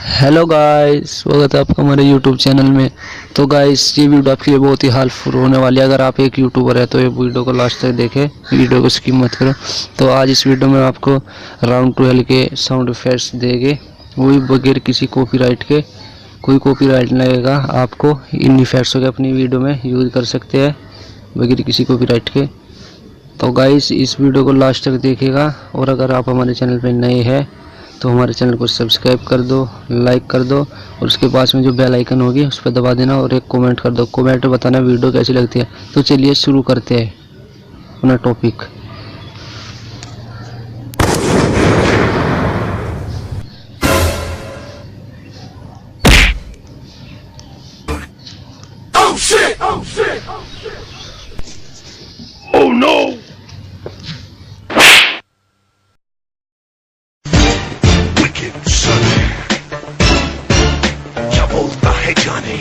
Hello guys, स्वागत है आपका हमारे यूट्यूब चैनल में। तो गाइस, ये वीडियो आपके लिए बहुत ही हेल्पफुल होने वाली है। अगर आप एक यूट्यूबर है तो ये वीडियो को लास्ट तक देखें, वीडियो को स्किप मत करो। तो आज इस वीडियो में आपको राउंड टू हेल के साउंड इफेक्ट्स देंगे, वो भी बगैर किसी कॉपीराइट के। कोई कॉपीराइट नहीं लगेगा, आपको इन इफेक्ट्स को अपनी वीडियो में यूज़ कर सकते हैं बगैर किसी कॉपीराइट के। तो गाइस, इस वीडियो को लास्ट तक देखिएगा, और अगर आप हमारे चैनल पर नए हैं तो हमारे चैनल को सब्सक्राइब कर दो, लाइक कर दो, और उसके पास में जो बेल आइकन होगी उस पर दबा देना, और एक कमेंट कर दो। कमेंट में बताना वीडियो कैसी लगती है। तो चलिए शुरू करते हैं अपना topic. Oh shit! Oh shit! Oh shit! Oh no! Wicked son, क्या बोलता है जाने?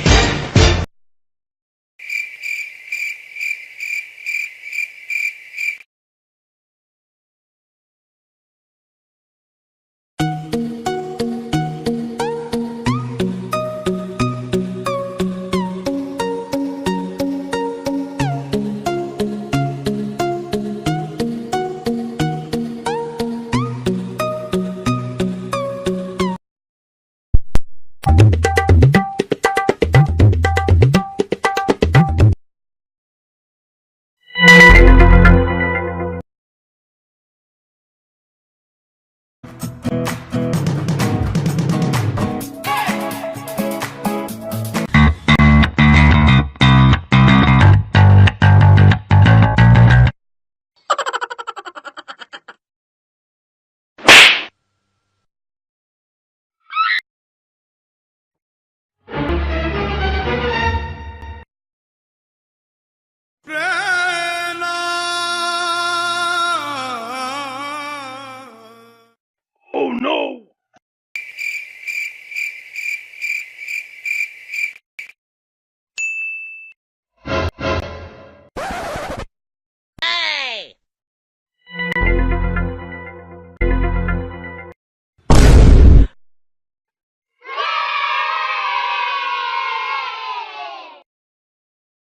Oh no!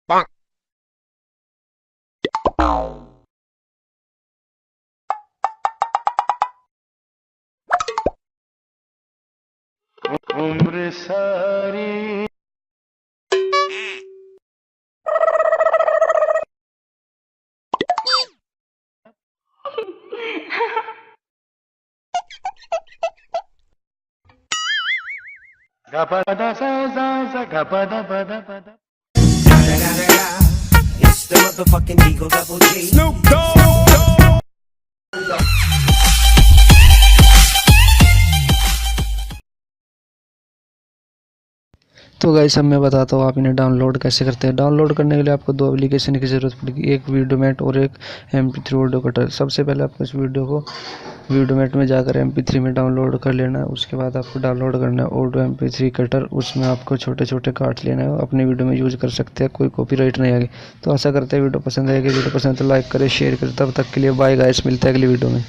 Bonk. उम्र सारी gapada sa sa sa gapada pada pada. It's the motherfucking Eagle Double G. Snoop Dogg. तो गाइस, अब मैं बताता हूँ आप इन्हें डाउनलोड कैसे करते हैं। डाउनलोड करने के लिए आपको दो एप्लीकेशन की ज़रूरत पड़ेगी, एक वीडियोमेट और एक MP3 ऑडियो कटर। सबसे पहले आपको इस वीडियो को वीडियोमेट में जाकर MP3 में डाउनलोड कर लेना है। उसके बाद आपको डाउनलोड करना है ऑडियो MP3 कटर। उसमें आपको छोटे छोटे काट लेना है, अपनी वीडियो में यूज़ कर सकते हैं, कोई कॉपीराइट नहीं आएगी। तो आशा करते हैं वीडियो पसंद आएगी। वीडियो पसंद तो लाइक करें, शेयर करें। तब तक के लिए बाय गाइस, मिलते हैं अगली वीडियो में।